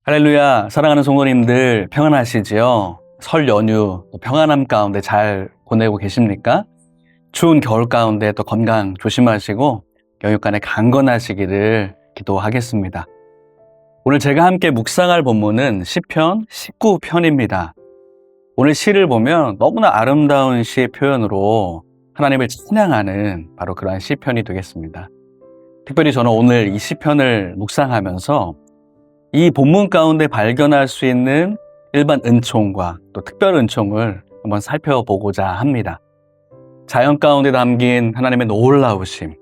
할렐루야, 사랑하는 성도님들 평안하시지요? 설 연휴 평안함 가운데 잘 보내고 계십니까? 추운 겨울 가운데 또 건강 조심하시고 영육간에 강건하시기를 기도하겠습니다. 오늘 제가 함께 묵상할 본문은 시편 19편입니다. 오늘 시를 보면 너무나 아름다운 시의 표현으로 하나님을 찬양하는 바로 그러한 시편이 되겠습니다. 특별히 저는 오늘 이 시편을 묵상하면서 이 본문 가운데 발견할 수 있는 일반 은총과 또 특별 은총을 한번 살펴보고자 합니다. 자연 가운데 담긴 하나님의 놀라우심,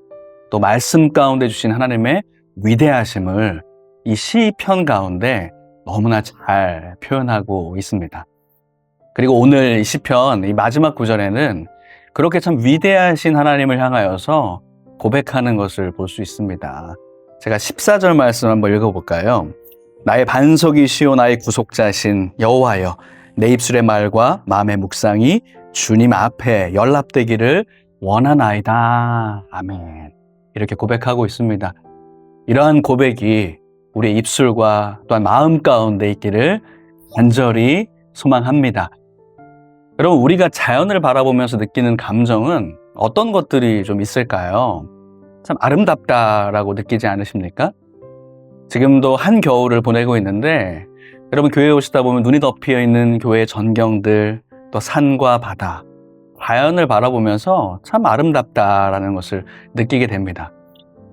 또 말씀 가운데 주신 하나님의 위대하심을 이 시편 가운데 너무나 잘 표현하고 있습니다. 그리고 오늘 이 시편 이 마지막 구절에는 그렇게 참 위대하신 하나님을 향하여서 고백하는 것을 볼 수 있습니다. 제가 14절 말씀 한번 읽어볼까요? 나의 반석이시오 나의 구속자신 여호와여, 내 입술의 말과 마음의 묵상이 주님 앞에 연락되기를 원하나이다. 아멘. 이렇게 고백하고 있습니다. 이러한 고백이 우리의 입술과 또한 마음 가운데 있기를 간절히 소망합니다. 여러분, 우리가 자연을 바라보면서 느끼는 감정은 어떤 것들이 좀 있을까요? 참 아름답다라고 느끼지 않으십니까? 지금도 한겨울을 보내고 있는데 여러분, 교회에 오시다 보면 눈이 덮여 있는 교회의 전경들, 또 산과 바다, 자연을 바라보면서 참 아름답다라는 것을 느끼게 됩니다.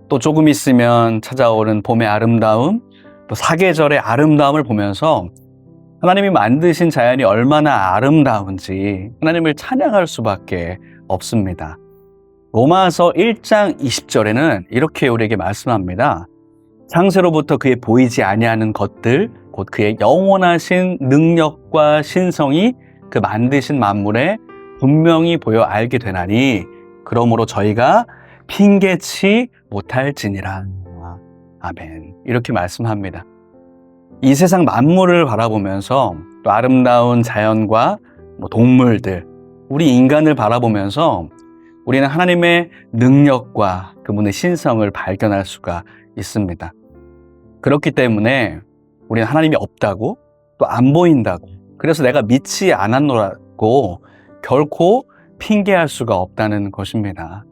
또 조금 있으면 찾아오는 봄의 아름다움, 또 사계절의 아름다움을 보면서 하나님이 만드신 자연이 얼마나 아름다운지 하나님을 찬양할 수밖에 없습니다. 로마서 1장 20절에는 이렇게 우리에게 말씀합니다. 창세로부터 그의 보이지 아니하는 것들, 곧 그의 영원하신 능력과 신성이 그 만드신 만물에 분명히 보여 알게 되나니 그러므로 저희가 핑계치 못할지니라. 아멘. 이렇게 말씀합니다. 이 세상 만물을 바라보면서 또 아름다운 자연과 동물들, 우리 인간을 바라보면서 우리는 하나님의 능력과 그분의 신성을 발견할 수가 있습니다. 그렇기 때문에 우리는 하나님이 없다고, 또 안 보인다고, 그래서 내가 믿지 않았노라고 결코 핑계할 수가 없다는 것입니다.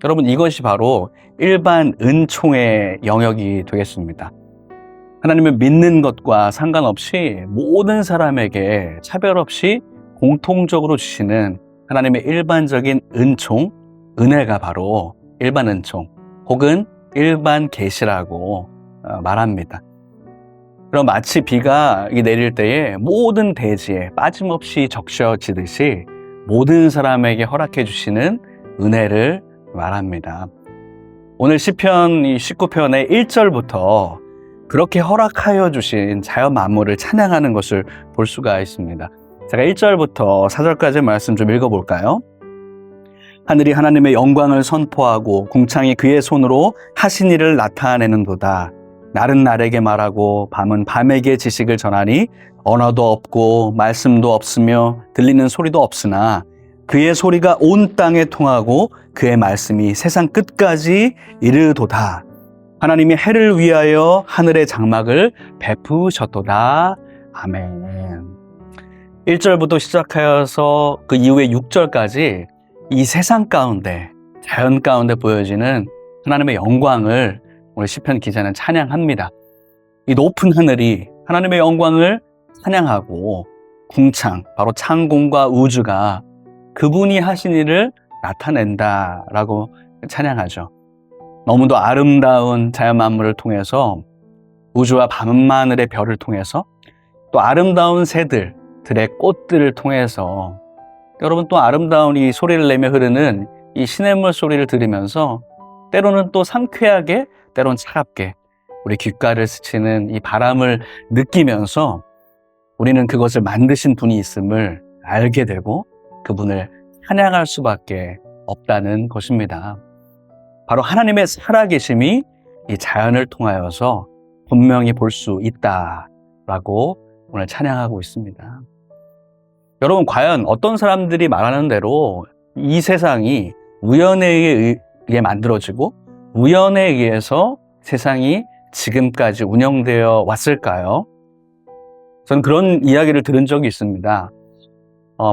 여러분, 이것이 바로 일반 은총의 영역이 되겠습니다. 하나님을 믿는 것과 상관없이 모든 사람에게 차별 없이 공통적으로 주시는 하나님의 일반적인 은총, 은혜가 바로 일반 은총 혹은 일반 계시라고 말합니다. 그럼 마치 비가 내릴 때에 모든 대지에 빠짐없이 적셔지듯이 모든 사람에게 허락해 주시는 은혜를 말합니다. 오늘 시편 19편의 1절부터 그렇게 허락하여 주신 자연 만물을 찬양하는 것을 볼 수가 있습니다. 제가 1절부터 4절까지 말씀 좀 읽어볼까요? 하늘이 하나님의 영광을 선포하고 궁창이 그의 손으로 하신 일을 나타내는도다. 날은 날에게 말하고 밤은 밤에게 지식을 전하니 언어도 없고 말씀도 없으며 들리는 소리도 없으나 그의 소리가 온 땅에 통하고 그의 말씀이 세상 끝까지 이르도다. 하나님이 해를 위하여 하늘의 장막을 베푸셨도다. 아멘. 1절부터 시작하여서 그 이후에 6절까지 이 세상 가운데, 자연 가운데 보여지는 하나님의 영광을 오늘 시편 기자는 찬양합니다. 이 높은 하늘이 하나님의 영광을 찬양하고 궁창, 바로 창공과 우주가 그분이 하신 일을 나타낸다라고 찬양하죠. 너무도 아름다운 자연 만물을 통해서, 우주와 밤하늘의 별을 통해서, 또 아름다운 새들의 꽃들을 통해서, 여러분, 또 아름다운 이 소리를 내며 흐르는 이 시냇물 소리를 들으면서 때로는 또 상쾌하게, 때로는 차갑게 우리 귓가를 스치는 이 바람을 느끼면서 우리는 그것을 만드신 분이 있음을 알게 되고 그분을 찬양할 수밖에 없다는 것입니다. 바로 하나님의 살아계심이 이 자연을 통하여서 분명히 볼 수 있다라고 오늘 찬양하고 있습니다. 여러분, 과연 어떤 사람들이 말하는 대로 이 세상이 우연에 의해 만들어지고 우연에 의해서 세상이 지금까지 운영되어 왔을까요? 저는 그런 이야기를 들은 적이 있습니다.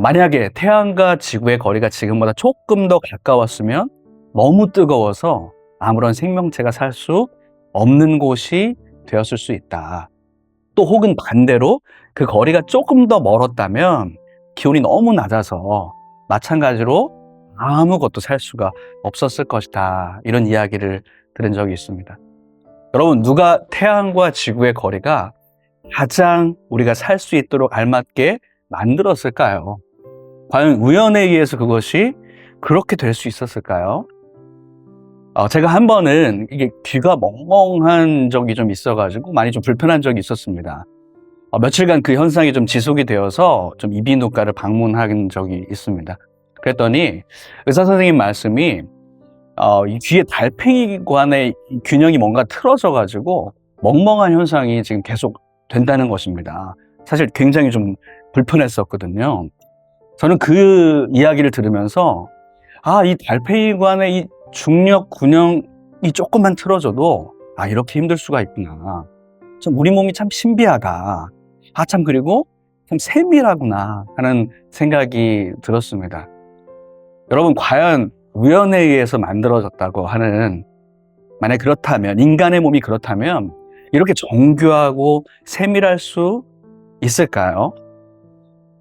만약에 태양과 지구의 거리가 지금보다 조금 더 가까웠으면 너무 뜨거워서 아무런 생명체가 살 수 없는 곳이 되었을 수 있다. 또 혹은 반대로 그 거리가 조금 더 멀었다면 기온이 너무 낮아서 마찬가지로 아무것도 살 수가 없었을 것이다. 이런 이야기를 들은 적이 있습니다. 여러분, 누가 태양과 지구의 거리가 가장 우리가 살 수 있도록 알맞게 만들었을까요? 과연 우연에 의해서 그것이 그렇게 될 수 있었을까요? 제가 한 번은 이게 귀가 멍멍한 적이 좀 있어가지고 많이 좀 불편한 적이 있었습니다. 며칠간 그 현상이 좀 지속이 되어서 좀 이비인후과를 방문한 적이 있습니다. 그랬더니 의사 선생님 말씀이 이 귀의 달팽이관의 균형이 뭔가 틀어져가지고 멍멍한 현상이 지금 계속 된다는 것입니다. 사실 굉장히 좀 불편했었거든요. 저는 그 이야기를 들으면서 이 달팽이관의 이 중력 균형이 조금만 틀어져도 이렇게 힘들 수가 있구나. 참 우리 몸이 참 신비하다. 참 그리고 참 세밀하구나 하는 생각이 들었습니다. 여러분, 과연 우연에 의해서 만들어졌다고 하는, 만약 그렇다면, 인간의 몸이 그렇다면 이렇게 정교하고 세밀할 수 있을까요?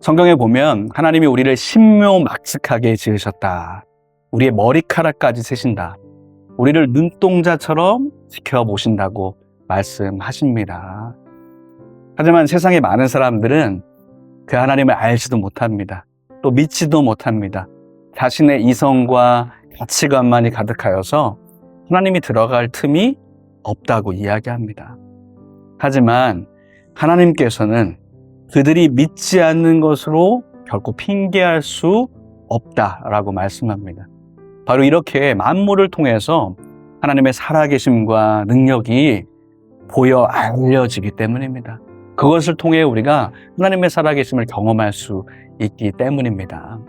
성경에 보면 하나님이 우리를 신묘막측하게 지으셨다. 우리의 머리카락까지 세신다. 우리를 눈동자처럼 지켜보신다고 말씀하십니다. 하지만 세상의 많은 사람들은 그 하나님을 알지도 못합니다. 또 믿지도 못합니다. 자신의 이성과 가치관만이 가득하여서 하나님이 들어갈 틈이 없다고 이야기합니다. 하지만 하나님께서는 그들이 믿지 않는 것으로 결코 핑계할 수 없다라고 말씀합니다. 바로 이렇게 만물을 통해서 하나님의 살아계심과 능력이 보여 알려지기 때문입니다. 그것을 통해 우리가 하나님의 살아계심을 경험할 수 있기 때문입니다.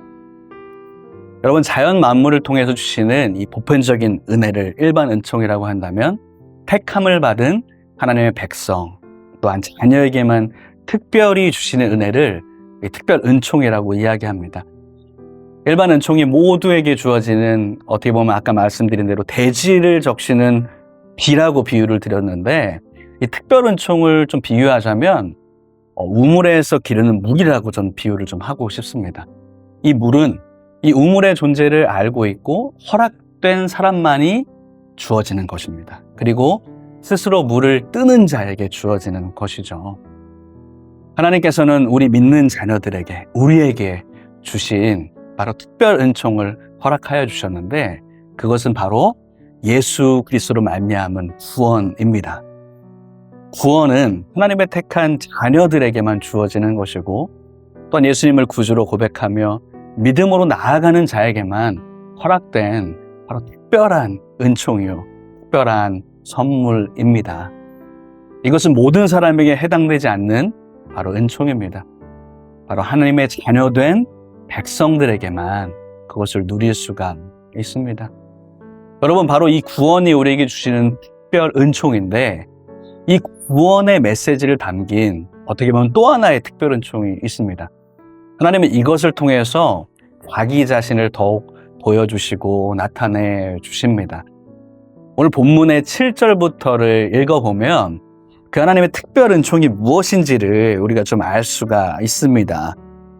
여러분, 자연 만물을 통해서 주시는 이 보편적인 은혜를 일반 은총이라고 한다면 택함을 받은 하나님의 백성, 또한 자녀에게만 특별히 주시는 은혜를 특별 은총이라고 이야기합니다. 일반 은총이 모두에게 주어지는, 어떻게 보면 아까 말씀드린 대로 대지를 적시는 비라고 비유를 드렸는데, 이 특별 은총을 좀 비유하자면 우물에서 기르는 물이라고 전 비유를 좀 하고 싶습니다. 이 물은 이 우물의 존재를 알고 있고 허락된 사람만이 주어지는 것입니다. 그리고 스스로 물을 뜨는 자에게 주어지는 것이죠. 하나님께서는 우리 믿는 자녀들에게, 우리에게 주신 바로 특별 은총을 허락하여 주셨는데, 그것은 바로 예수 그리스도로 말미암은 구원입니다. 구원은 하나님의 택한 자녀들에게만 주어지는 것이고, 또한 예수님을 구주로 고백하며 믿음으로 나아가는 자에게만 허락된 바로 특별한 은총이요, 특별한 선물입니다. 이것은 모든 사람에게 해당되지 않는 바로 은총입니다. 바로 하나님의 자녀된 백성들에게만 그것을 누릴 수가 있습니다. 여러분, 바로 이 구원이 우리에게 주시는 특별 은총인데, 이 구원의 메시지를 담긴 어떻게 보면 또 하나의 특별 은총이 있습니다. 하나님은 이것을 통해서 자기 자신을 더욱 보여주시고 나타내 주십니다. 오늘 본문의 7절부터를 읽어보면 그 하나님의 특별 은총이 무엇인지를 우리가 좀 알 수가 있습니다.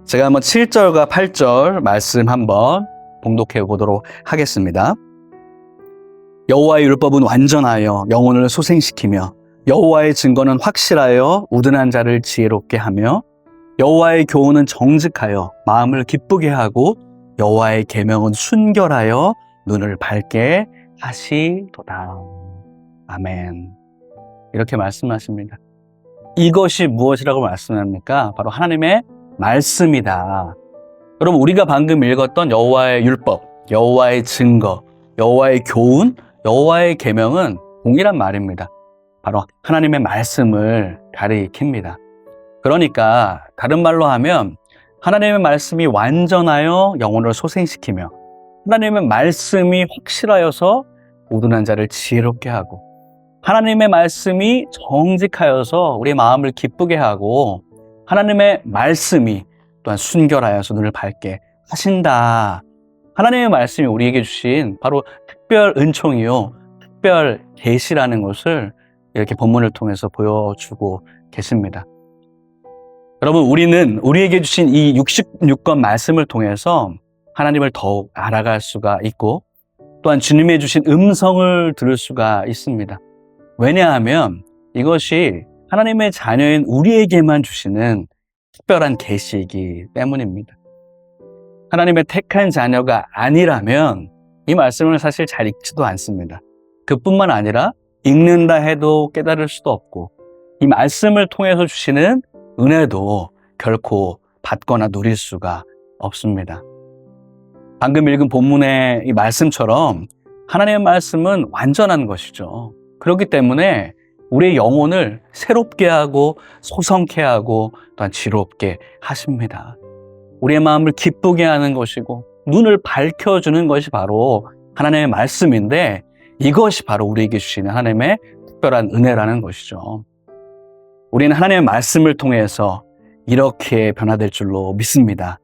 제가 한번 7절과 8절 말씀 한번 봉독해 보도록 하겠습니다. 여호와의 율법은 완전하여 영혼을 소생시키며 여호와의 증거는 확실하여 우둔한 자를 지혜롭게 하며 여호와의 교훈은 정직하여 마음을 기쁘게 하고 여호와의 계명은 순결하여 눈을 밝게 하시도다. 아멘. 이렇게 말씀하십니다. 이것이 무엇이라고 말씀합니까? 바로 하나님의 말씀이다. 여러분, 우리가 방금 읽었던 여호와의 율법, 여호와의 증거, 여호와의 교훈, 여호와의 계명은 동일한 말입니다. 바로 하나님의 말씀을 가리킵니다. 그러니까 다른 말로 하면 하나님의 말씀이 완전하여 영혼을 소생시키며 하나님의 말씀이 확실하여서 우둔한 자를 지혜롭게 하고 하나님의 말씀이 정직하여서 우리 마음을 기쁘게 하고 하나님의 말씀이 또한 순결하여서 눈을 밝게 하신다. 하나님의 말씀이 우리에게 주신 바로 특별 은총이요, 특별 계시라는 것을 이렇게 본문을 통해서 보여주고 계십니다. 여러분, 우리는 우리에게 주신 이 66권 말씀을 통해서 하나님을 더욱 알아갈 수가 있고 또한 주님의 주신 음성을 들을 수가 있습니다. 왜냐하면 이것이 하나님의 자녀인 우리에게만 주시는 특별한 계시이기 때문입니다. 하나님의 택한 자녀가 아니라면 이 말씀을 사실 잘 읽지도 않습니다. 그뿐만 아니라 읽는다 해도 깨달을 수도 없고 이 말씀을 통해서 주시는 은혜도 결코 받거나 누릴 수가 없습니다. 방금 읽은 본문의 이 말씀처럼 하나님의 말씀은 완전한 것이죠. 그렇기 때문에 우리의 영혼을 새롭게 하고 소성케 하고 또한 지롭게 하십니다. 우리의 마음을 기쁘게 하는 것이고 눈을 밝혀주는 것이 바로 하나님의 말씀인데 이것이 바로 우리에게 주시는 하나님의 특별한 은혜라는 것이죠. 우리는 하나님의 말씀을 통해서 이렇게 변화될 줄로 믿습니다.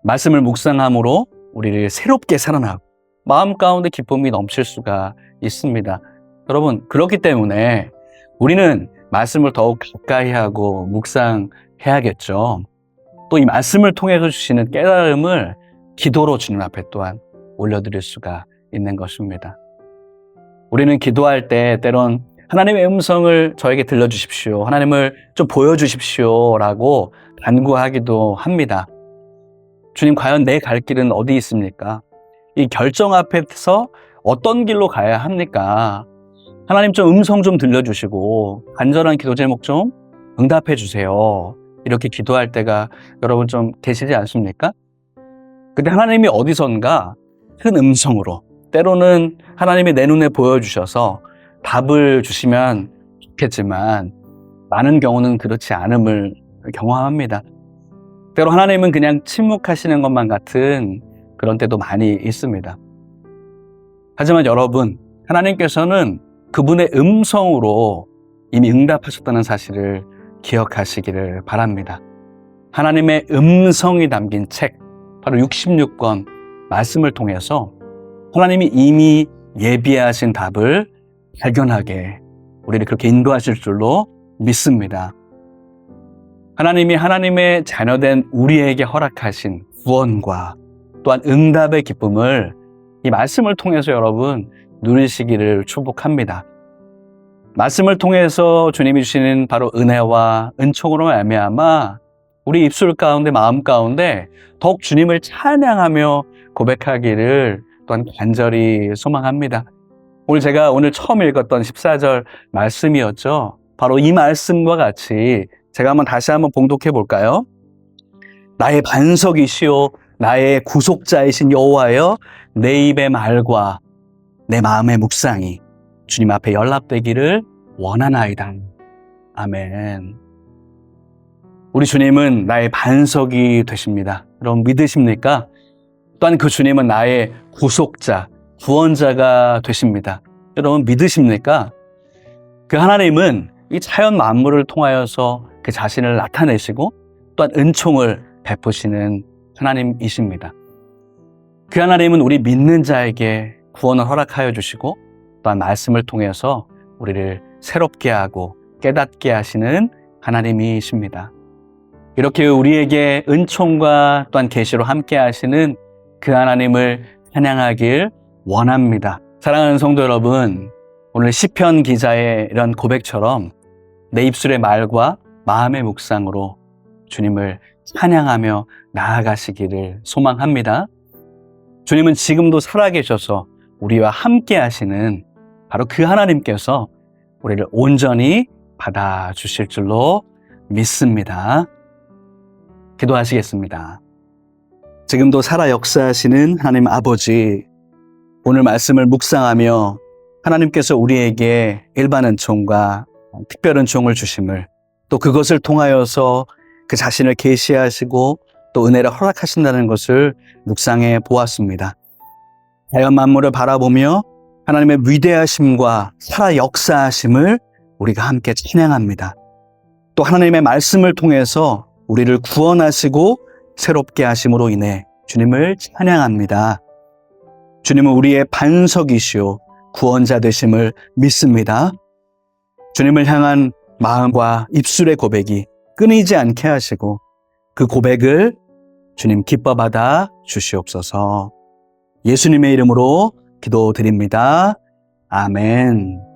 말씀을 묵상함으로 우리를 새롭게 살아나고 마음 가운데 기쁨이 넘칠 수가 있습니다. 여러분, 그렇기 때문에 우리는 말씀을 더욱 가까이 하고 묵상해야겠죠. 또 이 말씀을 통해서 주시는 깨달음을 기도로 주님 앞에 또한 올려드릴 수가 있는 것입니다. 우리는 기도할 때 때론 하나님의 음성을 저에게 들려주십시오, 하나님을 좀 보여주십시오 라고 간구하기도 합니다. 주님, 과연 내 갈 길은 어디 있습니까? 이 결정 앞에서 어떤 길로 가야 합니까? 하나님 좀 음성 좀 들려주시고 간절한 기도 제목 좀 응답해 주세요. 이렇게 기도할 때가 여러분 좀 계시지 않습니까? 근데 하나님이 어디선가 큰 음성으로 때로는 하나님이 내 눈에 보여주셔서 답을 주시면 좋겠지만 많은 경우는 그렇지 않음을 경험합니다. 때로 하나님은 그냥 침묵하시는 것만 같은 그런 때도 많이 있습니다. 하지만 여러분, 하나님께서는 그분의 음성으로 이미 응답하셨다는 사실을 기억하시기를 바랍니다. 하나님의 음성이 담긴 책, 바로 66권 말씀을 통해서 하나님이 이미 예비하신 답을 발견하게 우리를 그렇게 인도하실 줄로 믿습니다. 하나님이 하나님의 자녀된 우리에게 허락하신 구원과 또한 응답의 기쁨을 이 말씀을 통해서 여러분 누리시기를 축복합니다. 말씀을 통해서 주님이 주시는 바로 은혜와 은총으로 말미암아 우리 입술 가운데 마음 가운데 더욱 주님을 찬양하며 고백하기를 또한 간절히 소망합니다. 제가 오늘 처음 읽었던 14절 말씀이었죠. 바로 이 말씀과 같이 제가 다시 한번 봉독해 볼까요? 나의 반석이시오 나의 구속자이신 여호와여, 내 입의 말과 내 마음의 묵상이 주님 앞에 연락되기를 원하나이다. 아멘. 우리 주님은 나의 반석이 되십니다. 여러분 믿으십니까? 또한 그 주님은 나의 구속자, 구원자가 되십니다. 여러분 믿으십니까? 그 하나님은 이 자연 만물을 통하여서 그 자신을 나타내시고 또한 은총을 베푸시는 하나님이십니다. 그 하나님은 우리 믿는 자에게 구원을 허락하여 주시고 또한 말씀을 통해서 우리를 새롭게 하고 깨닫게 하시는 하나님이십니다. 이렇게 우리에게 은총과 또한 계시로 함께 하시는 그 하나님을 찬양하길 원합니다. 사랑하는 성도 여러분, 오늘 시편 기자의 이런 고백처럼 내 입술의 말과 마음의 묵상으로 주님을 찬양하며 나아가시기를 소망합니다. 주님은 지금도 살아계셔서 우리와 함께 하시는 바로 그 하나님께서 우리를 온전히 받아주실 줄로 믿습니다. 기도하시겠습니다. 지금도 살아 역사하시는 하나님 아버지, 오늘 말씀을 묵상하며 하나님께서 우리에게 일반 은총과 특별 은총을 주심을, 또 그것을 통하여서 그 자신을 계시하시고 또 은혜를 허락하신다는 것을 묵상해 보았습니다. 자연 만물을 바라보며 하나님의 위대하심과 살아 역사하심을 우리가 함께 찬양합니다. 또 하나님의 말씀을 통해서 우리를 구원하시고 새롭게 하심으로 인해 주님을 찬양합니다. 주님은 우리의 반석이시오 구원자 되심을 믿습니다. 주님을 향한 마음과 입술의 고백이 끊이지 않게 하시고 그 고백을 주님 기뻐 받아 주시옵소서. 예수님의 이름으로 기도드립니다. 아멘.